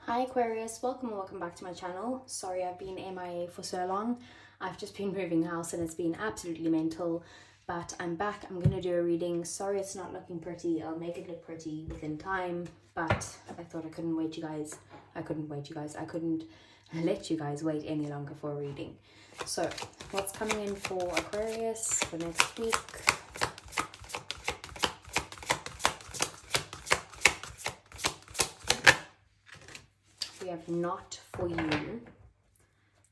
Hi Aquarius, welcome and welcome back to my channel. Sorry I've been MIA for so long. I've just been moving house and it's been absolutely mental, but I'm back. I'm gonna do a reading. Sorry it's not looking pretty. I'll make it look pretty within time, but I thought I couldn't let you guys wait any longer for a reading. So what's coming in for Aquarius for next week? We have not for you.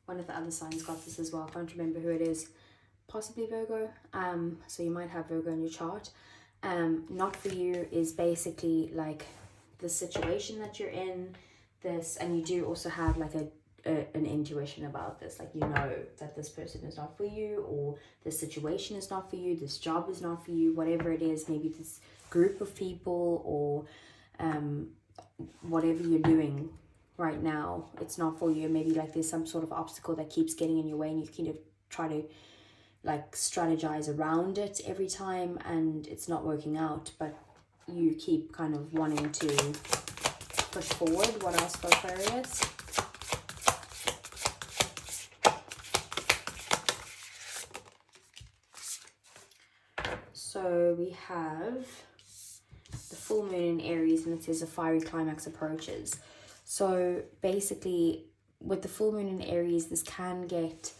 One of the other signs got this as well. I can't remember who it is. Possibly Virgo. So you might have Virgo in your chart. Not for you is basically like the situation that you're in. This, and you do also have like an intuition about this. Like you know that this person is not for you, or this situation is not for you. This job is not for you. Whatever it is, maybe this group of people or whatever you're doing right now, it's not for you. Maybe like there's some sort of obstacle that keeps getting in your way and you kind of try to like strategize around it every time and it's not working out, but you keep kind of wanting to push forward. What else for Aquarius? So we have the full moon in Aries and it says a fiery climax approaches. So basically with the full moon in Aries, this can get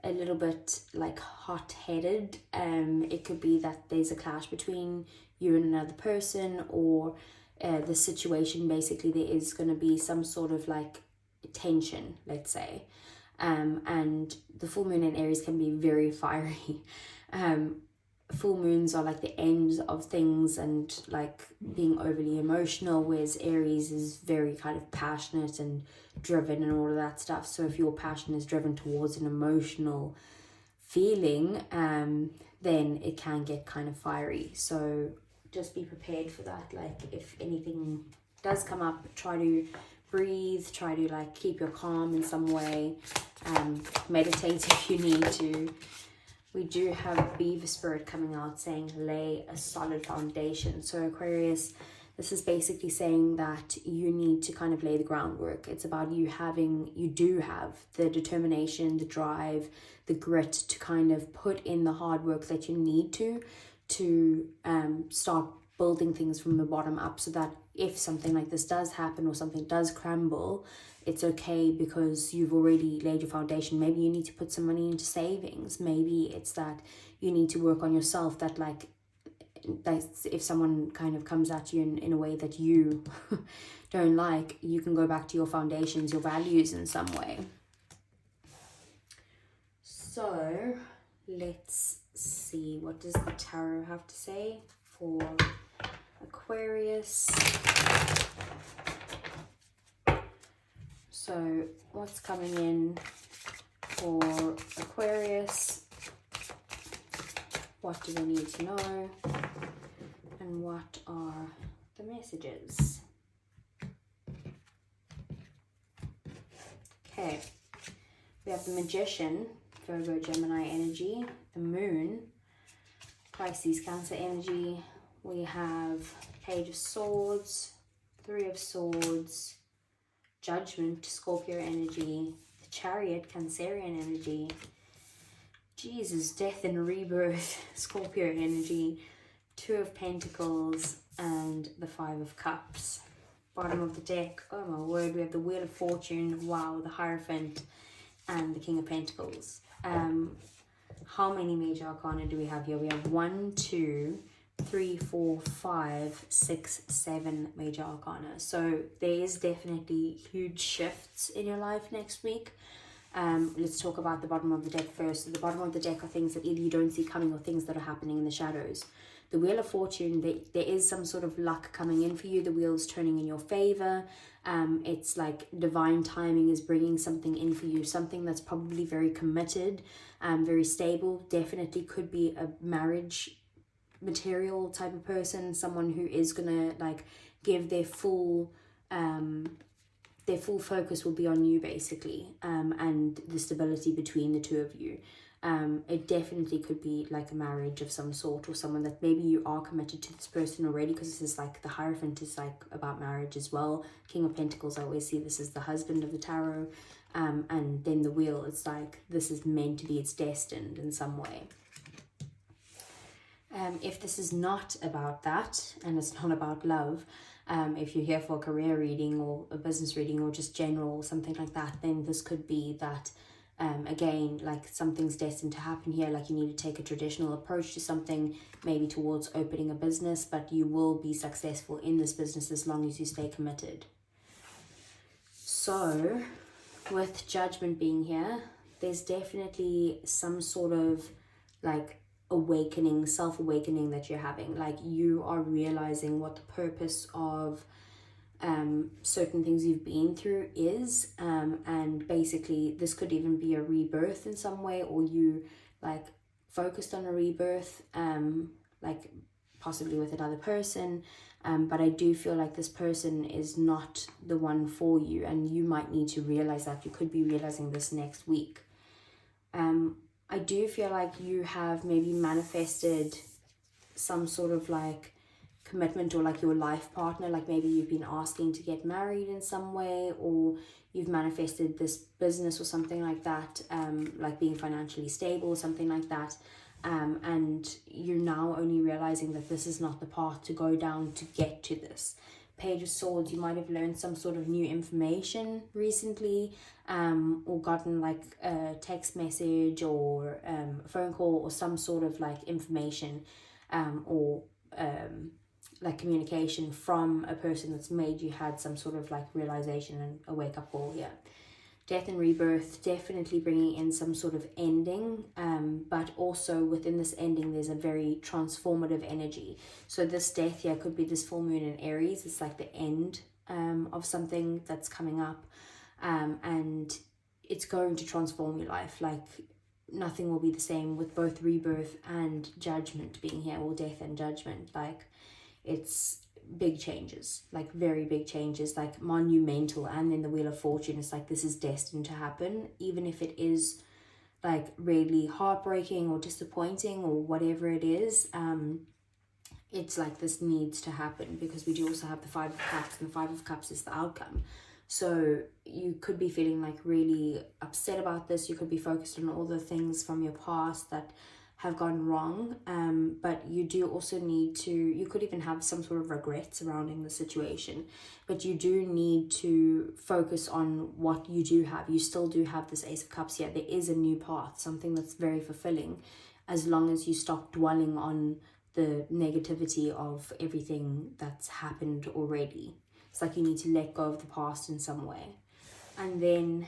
a little bit like hot-headed. It could be that there's a clash between you and another person, or the situation, basically there is going to be some sort of like tension, let's say. And the full moon in Aries can be very fiery. Full moons are like the ends of things and like being overly emotional, whereas Aries is very kind of passionate and driven and all of that stuff. So if your passion is driven towards an emotional feeling, then it can get kind of fiery. So just be prepared for that. Like if anything does come up, try to breathe, try to like keep your calm in some way, meditate if you need to. We do have Beaver Spirit coming out saying lay a solid foundation. So Aquarius, this is basically saying that you need to kind of lay the groundwork. It's about you do have the determination, the drive, the grit to kind of put in the hard work that you need to start building things from the bottom up, so that if something like this does happen or something does crumble, it's okay because you've already laid your foundation. Maybe you need to put some money into savings. Maybe it's that you need to work on yourself, that like if someone kind of comes at you in a way that you don't like, you can go back to your foundations, your values in some way. So let's see, what does the tarot have to say for Aquarius? So what's coming in for Aquarius? What do they need to know? And what are the messages? Okay, we have the Magician, Virgo, Gemini energy, the Moon, Pisces, Cancer energy. We have Page of Swords, Three of Swords, Judgment, Scorpio energy, the Chariot, Cancerian energy, Jesus, Death and Rebirth, Scorpio energy, Two of Pentacles, and the Five of Cups. Bottom of the deck, oh my word, we have the Wheel of Fortune, wow, the Hierophant, and the King of Pentacles. How many major arcana do we have here? We have 1, 2, 3, 4, 5, 6, 7 major arcana. So there is definitely huge shifts in your life next week. Let's talk about the bottom of the deck first. So the bottom of the deck are things that either you don't see coming or things that are happening in the shadows. The Wheel of Fortune, there is some sort of luck coming in for you. The wheel's turning in your favor. It's like divine timing is bringing something in for you, something that's probably very committed, very stable. Definitely could be a marriage material type of person, someone who is gonna like give their full focus will be on you basically, and the stability between the two of you. It definitely could be like a marriage of some sort, or someone that maybe you are committed to this person already, because this is like the Hierophant is like about marriage as well. King of Pentacles, I always see this as the husband of the tarot. And then the Wheel, it's like this is meant to be, it's destined in some way. If this is not about that, and it's not about love, if you're here for a career reading or a business reading or just general, something like that, then this could be that, again, like something's destined to happen here, like you need to take a traditional approach to something, maybe towards opening a business, but you will be successful in this business as long as you stay committed. So, with Judgment being here, there's definitely some sort of like awakening, self-awakening that you're having. Like you are realizing what the purpose of certain things you've been through is, and basically this could even be a rebirth in some way, or you like focused on a rebirth, like possibly with another person, but I do feel like this person is not the one for you, and you might need to realize that. You could be realizing this next week. I do feel like you have maybe manifested some sort of like commitment, or like your life partner, like maybe you've been asking to get married in some way, or you've manifested this business or something like that, like being financially stable or something like that, and you're now only realizing that this is not the path to go down to get to this. Page of Swords, you might have learned some sort of new information recently, or gotten like a text message or a phone call or some sort of like information, or like communication from a person that's made you had some sort of like realization and a wake-up call here. Death and rebirth, definitely bringing in some sort of ending, but also within this ending there's a very transformative energy. So this death here could be this full moon in Aries. It's like the end of something that's coming up, and it's going to transform your life. Like nothing will be the same with both rebirth and Judgment being here, or death and Judgment. Like it's big changes, like very big changes, like monumental. And then the Wheel of Fortune is like this is destined to happen, even if it is like really heartbreaking or disappointing or whatever it is. It's like this needs to happen, because we do also have the Five of Cups, and the Five of Cups is the outcome. So you could be feeling like really upset about this. You could be focused on all the things from your past that have gone wrong, but you do also need to, you could even have some sort of regret surrounding the situation, but you do need to focus on what you do have. You still do have this Ace of Cups here. There is a new path, something that's very fulfilling, as long as you stop dwelling on the negativity of everything that's happened already. It's like you need to let go of the past in some way. And then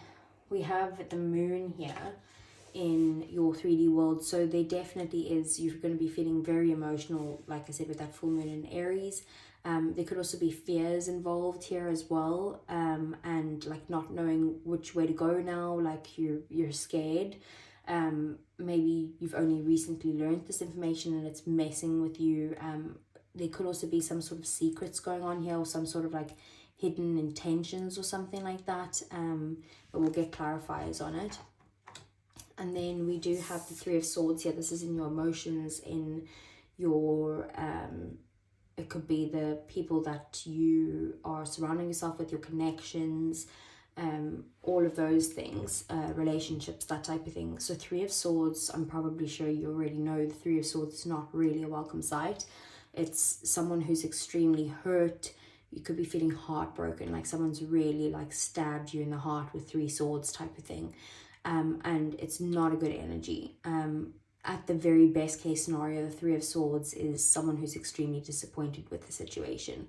we have the Moon here in your 3D world. So there definitely is, you're going to be feeling very emotional, like I said, with that full moon in Aries. There could also be fears involved here as well, and like not knowing which way to go now, like you're scared. Maybe you've only recently learned this information and it's messing with you. There could also be some sort of secrets going on here, or some sort of like hidden intentions or something like that, but we'll get clarifiers on it. And then we do have the Three of Swords here. This is in your emotions, in your, it could be the people that you are surrounding yourself with, your connections, all of those things, relationships, that type of thing. So Three of Swords, I'm probably sure you already know, the Three of Swords is not really a welcome sight. It's someone who's extremely hurt. You could be feeling heartbroken, like someone's really like stabbed you in the heart with three swords type of thing. And it's not a good energy. At the very best case scenario, the Three of Swords is someone who's extremely disappointed with the situation.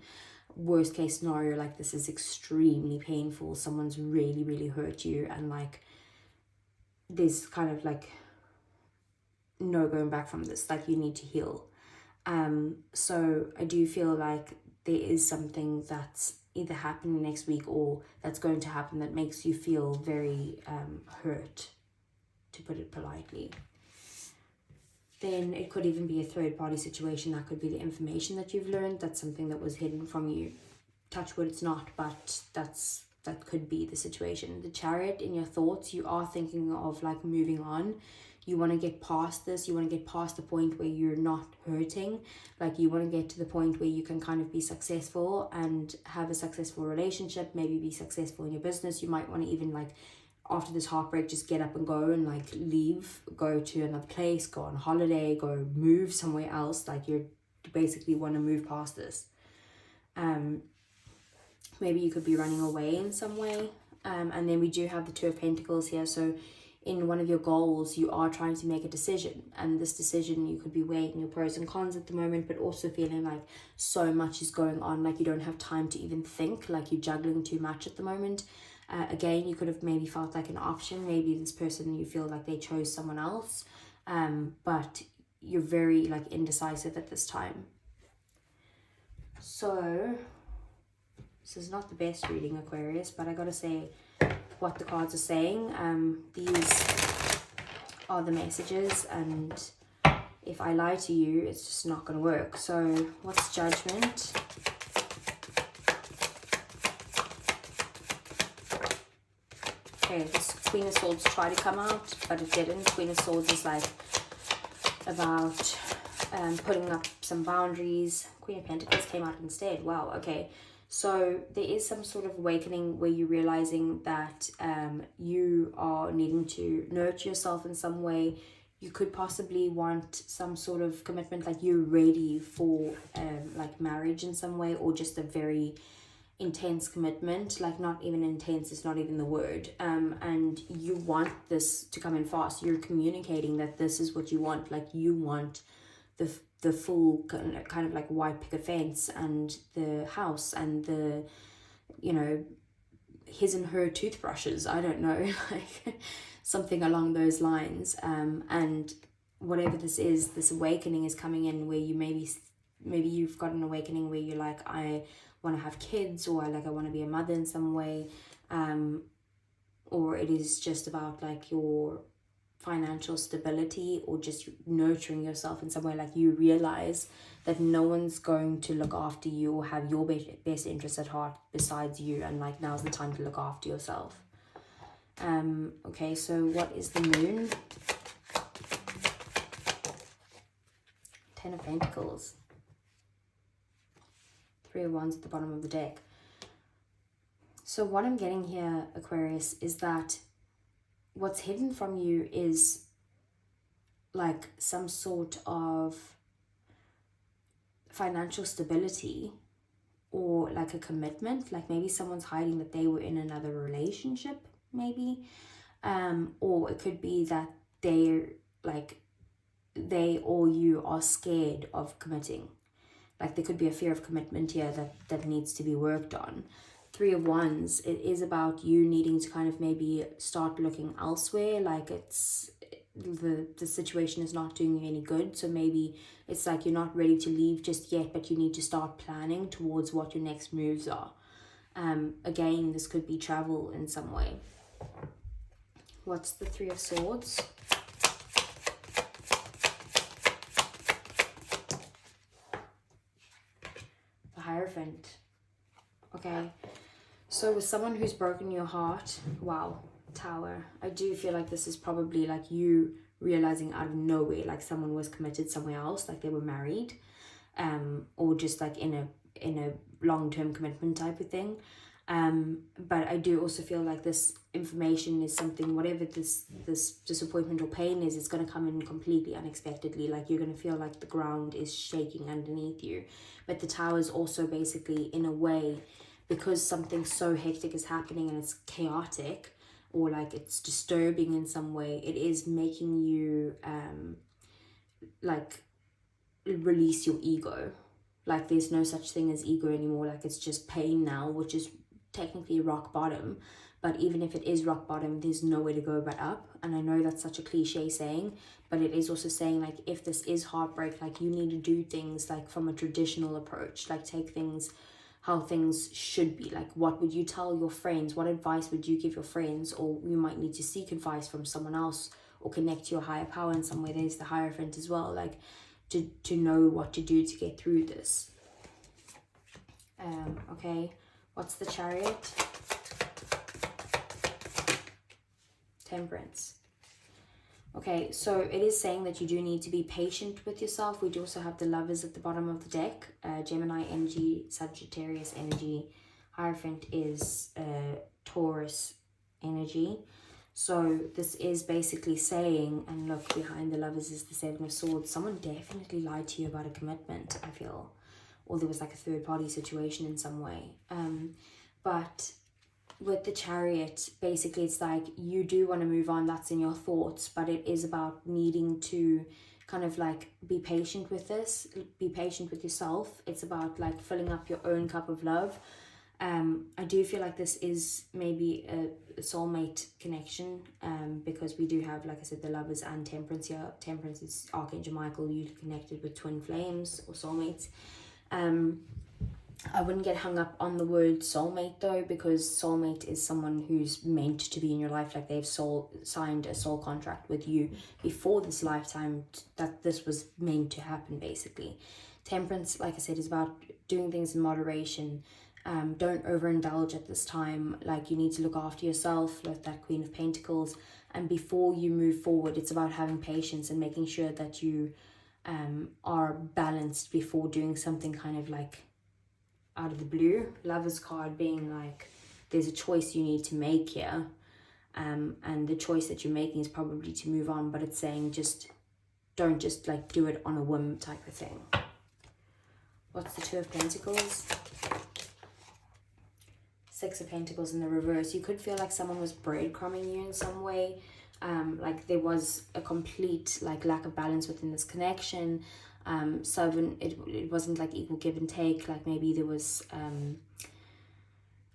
Worst case scenario, like this is extremely painful. Someone's really, really hurt you, and like there's kind of like no going back from this. Like you need to heal. So I do feel like there is something that's either happening next week or that's going to happen that makes you feel very hurt, to put it politely. Then it could even be a third party situation. That could be the information that you've learned. That's something that was hidden from you. Touch wood, it's not, but that could be the situation. The Chariot, in your thoughts, you are thinking of like moving on. you want to get past this. You want to get past the point where you're not hurting. Like you want to get to the point where you can kind of be successful and have a successful relationship, maybe be successful in your business. You might want to even like, after this heartbreak, just get up and go and like leave, go to another place, go on holiday, go move somewhere else. Like you basically want to move past this. Maybe you could be running away in some way. And then we do have the Two of Pentacles here. So in one of your goals, you are trying to make a decision. And this decision, you could be weighing your pros and cons at the moment, but also feeling like so much is going on. Like you don't have time to even think, like you're juggling too much at the moment. Again, you could have maybe felt like an option. Maybe this person, you feel like they chose someone else. But you're very like indecisive at this time. So this is not the best reading, Aquarius, but I gotta say what the cards are saying. These are the messages, and if I lie to you, it's just not gonna work. So what's Judgment? Okay, this Queen of Swords tried to come out, but it didn't. Queen of Swords is like about putting up some boundaries. Queen of Pentacles came out instead. Wow, okay. So there is some sort of awakening where you're realizing that you are needing to nurture yourself in some way. You could possibly want some sort of commitment, like you're ready for like marriage in some way, or just a very intense commitment. Like not even intense, it's not even the word. And you want this to come in fast. You're communicating that this is what you want. Like you want the full kind of like white picket fence and the house and the, you know, his and her toothbrushes. I don't know, like something along those lines. And whatever this is, this awakening is coming in where you maybe you've got an awakening where you're like, I want to have kids, or like I want to be a mother in some way. Or it is just about like your financial stability, or just nurturing yourself in some way. Like you realize that no one's going to look after you or have your best interests at heart besides you, and like now's the time to look after yourself. Okay, so what is the Moon? 10 of Pentacles, 3 of Wands at the bottom of the deck. So what I'm getting here, Aquarius, is that what's hidden from you is like some sort of financial stability, or like a commitment. Like maybe someone's hiding that they were in another relationship, maybe. Or it could be that they or you are scared of committing. Like there could be a fear of commitment here that needs to be worked on. 3 of Wands, it is about you needing to kind of maybe start looking elsewhere. Like it's the situation is not doing you any good. So maybe it's like you're not ready to leave just yet, but you need to start planning towards what your next moves are. Again, this could be travel in some way. What's the 3 of Swords? The Hierophant. Okay. So with someone who's broken your heart, wow, Tower. I do feel like this is probably like you realizing out of nowhere, like someone was committed somewhere else, like they were married, or just like in a long-term commitment type of thing. But I do also feel like this information is something, whatever this disappointment or pain is, it's going to come in completely unexpectedly. Like you're going to feel like the ground is shaking underneath you. But the Tower is also basically, in a way, because something so hectic is happening and it's chaotic, or like it's disturbing in some way, it is making you like release your ego. Like there's no such thing as ego anymore. Like it's just pain now, which is technically rock bottom. But even if it is rock bottom, there's nowhere to go but up. And I know that's such a cliche saying, but it is also saying like if this is heartbreak, like you need to do things like from a traditional approach, like take things how things should be. Like what would you tell your friends? What advice would you give your friends? Or you might need to seek advice from someone else, or connect to your higher power in some way. There's the Hierophant as well, like to know what to do to get through this. Okay, what's the Chariot? Temperance. Okay, so it is saying that you do need to be patient with yourself. We do also have the Lovers at the bottom of the deck. Gemini energy, Sagittarius energy. Hierophant is Taurus energy. So this is basically saying, and look, behind the Lovers is the Seven of Swords. Someone definitely lied to you about a commitment, I feel. Or there was like a third party situation in some way. But with the Chariot, basically it's like you do want to move on, that's in your thoughts, but it is about needing to kind of like be patient with this, be patient with yourself. It's about like filling up your own cup of love. I do feel like this is maybe a soulmate connection, because we do have, like I said, the Lovers and Temperance here. Temperance is Archangel Michael, usually connected with twin flames or soulmates. I wouldn't get hung up on the word soulmate though, because soulmate is someone who's meant to be in your life, like they've signed a soul contract with you before this lifetime, that this was meant to happen basically. Temperance, like I said, is about doing things in moderation. Don't overindulge at this time. Like, you need to look after yourself, like that Queen of Pentacles. And before you move forward, it's about having patience and making sure that you are balanced before doing something kind of like out of the blue. Lover's card being like, there's a choice you need to make here. And the choice that you're making is probably to move on, but it's saying just don't just like do it on a whim type of thing. What's the Two of Pentacles? Six of Pentacles in the reverse. You could feel like someone was breadcrumbing you in some way. Like there was a complete like lack of balance within this connection. So it wasn't like equal give and take. Like maybe there was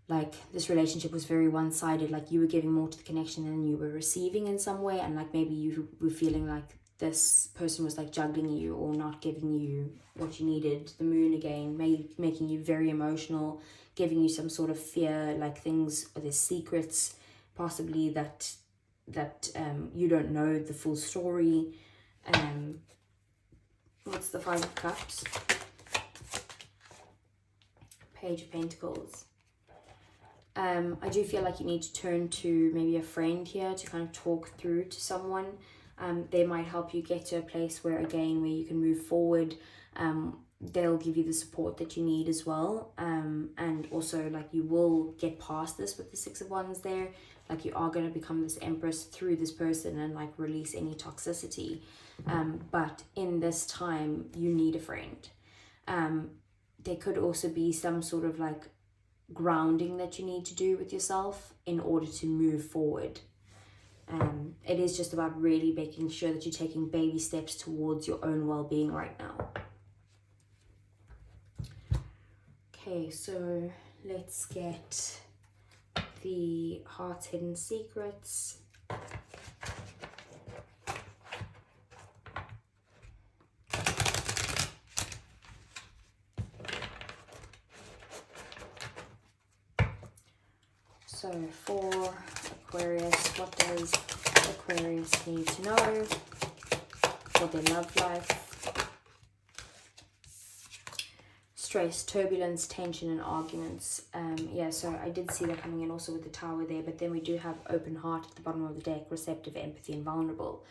like this relationship was very one-sided. Like you were giving more to the connection than you were receiving in some way, and like maybe you were feeling like this person was like juggling you or not giving you what you needed. The Moon again, making you very emotional, giving you some sort of fear, like things, or there's secrets possibly that you don't know the full story. What's the Five of Cups? Page of Pentacles. I do feel like you need to turn to maybe a friend here to kind of talk through to someone. They might help you get to a place where you can move forward. They'll give you the support that you need as well. And also like you will get past this with the Six of Wands there. Like you are going to become this Empress through this person and like release any toxicity. But in this time, you need a friend. There could also be some sort of like grounding that you need to do with yourself in order to move forward. It is just about really making sure that you're taking baby steps towards your own well-being right now. Okay, so let's get the Heart's Hidden Secrets. So for Aquarius, what does Aquarius need to know for their love life? Stress, turbulence, tension, and arguments. Yeah, so I did see that coming in also with the Tower there, but then we do have open heart at the bottom of the deck, receptive, empathy, and vulnerable.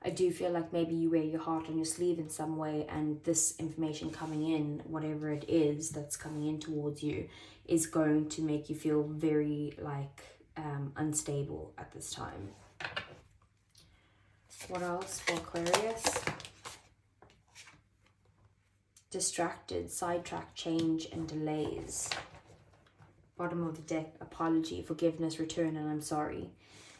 I do feel like maybe you wear your heart on your sleeve in some way, and this information coming in, whatever it is that's coming in towards you, is going to make you feel very like unstable at this time. What else for Aquarius? Distracted, sidetrack, change, and delays. Bottom of the deck, apology, forgiveness, return, and I'm sorry.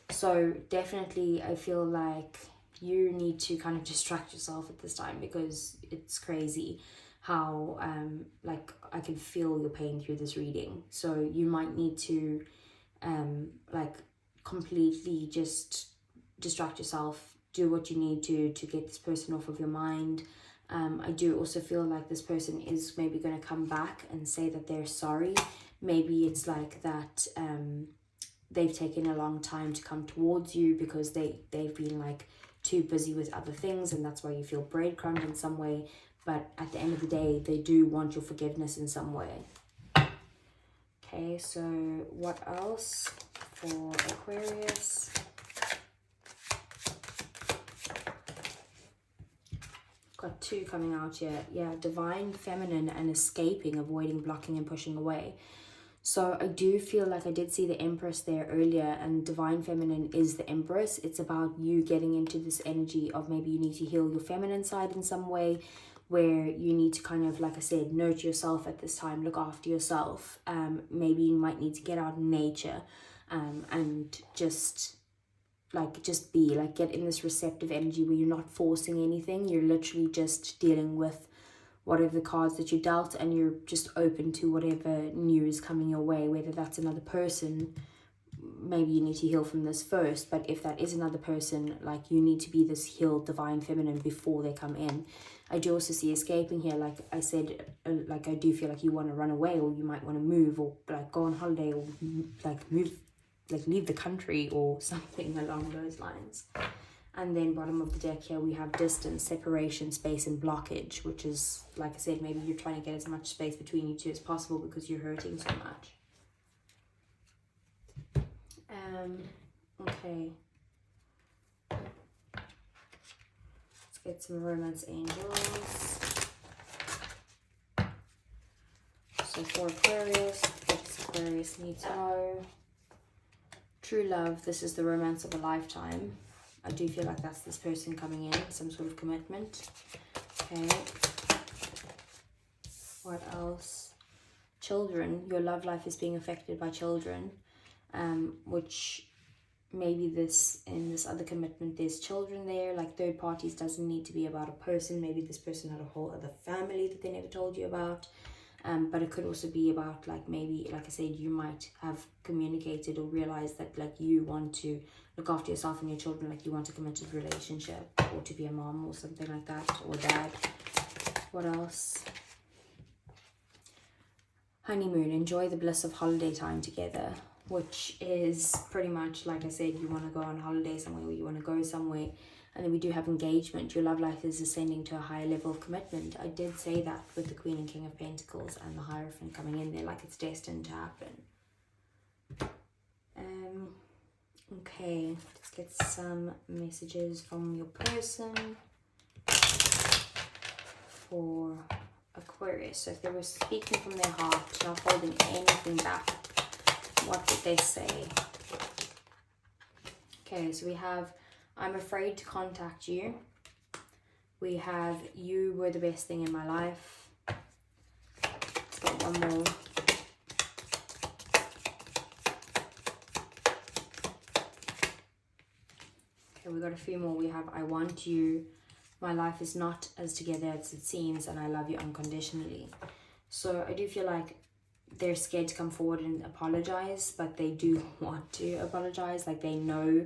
So definitely I feel like you need to kind of distract yourself at this time, because it's crazy how like I can feel your pain through this reading. So you might need to like completely just distract yourself, do what you need to get this person off of your mind. I do also feel like this person is maybe going to come back and say that they're sorry. Maybe it's like that they've taken a long time to come towards you because they've been like too busy with other things, and that's why you feel breadcrumbed in some way. But at the end of the day, they do want your forgiveness in some way. Okay, so what else for Aquarius? Got 2 coming out here. Yeah, divine feminine and escaping, avoiding, blocking and pushing away. So I do feel like I did see the Empress there earlier, and divine feminine is the Empress. It's about you getting into this energy of maybe you need to heal your feminine side in some way, where you need to kind of, like I said, nurture yourself at this time, look after yourself. Maybe you might need to get out in nature and just be like, get in this receptive energy where you're not forcing anything. You're literally just dealing with whatever the cards that you dealt, and you're just open to whatever new is coming your way, whether that's another person. Maybe you need to heal from this first, but if that is another person, like, you need to be this healed divine feminine before they come in. I do also see escaping here. Like I said, like, I do feel like you want to run away, or you might want to move, or like go on holiday, or like move, like leave the country or something along those lines. And then bottom of the deck here we have distance, separation, space and blockage, which is, like I said, maybe you're trying to get as much space between you two as possible because you're hurting so much. Okay, let's get some romance angels. So for Aquarius, what does Aquarius need to know? True love, this is the romance of a lifetime. I do feel like that's this person coming in, some sort of commitment. Okay. What else? Children, your love life is being affected by children, which maybe in this other commitment, there's children there, like third parties. Doesn't need to be about a person. Maybe this person had a whole other family that they never told you about. But it could also be about, like, maybe, like I said, you might have communicated or realized that, like, you want to look after yourself and your children, like you want a committed relationship, or to be a mom or something like that, or dad. What else? Honeymoon, enjoy the bliss of holiday time together, which is pretty much, like I said, you want to go on holiday somewhere, or you want to go somewhere. And then we do have engagement. Your love life is ascending to a higher level of commitment. I did say that with the Queen and King of Pentacles and the Hierophant coming in there, like it's destined to happen. Okay, let's get some messages from your person for Aquarius. So if they were speaking from their heart, not holding anything back, what would they say? Okay, so we have, I'm afraid to contact you. We have, you were the best thing in my life. Let's get one more. Okay, we got a few more. We have, I want you. My life is not as together as it seems, and I love you unconditionally. So I do feel like they're scared to come forward and apologize, but they do want to apologize. Like, they know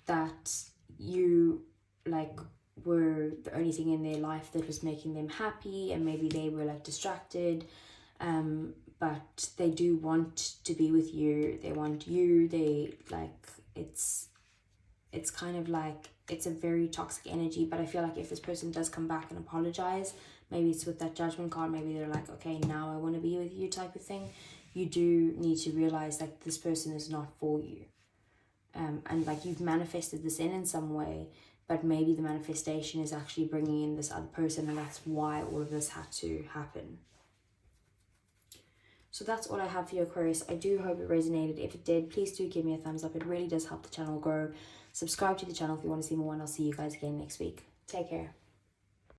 that you, like, were the only thing in their life that was making them happy, and maybe they were, like, distracted, but they do want to be with you. They want you. They, like, it's kind of like, it's a very toxic energy. But I feel like if this person does come back and apologize, maybe it's with that Judgment card, maybe they're like, okay, now I want to be with you type of thing. You do need to realize that this person is not for you. And like, you've manifested this in some way, but maybe the manifestation is actually bringing in this other person, and that's why all of this had to happen. So that's all I have for you, Aquarius. I do hope it resonated. If it did, please do give me a thumbs up. It really does help the channel grow. Subscribe to the channel if you want to see more, and I'll see you guys again next week. Take care.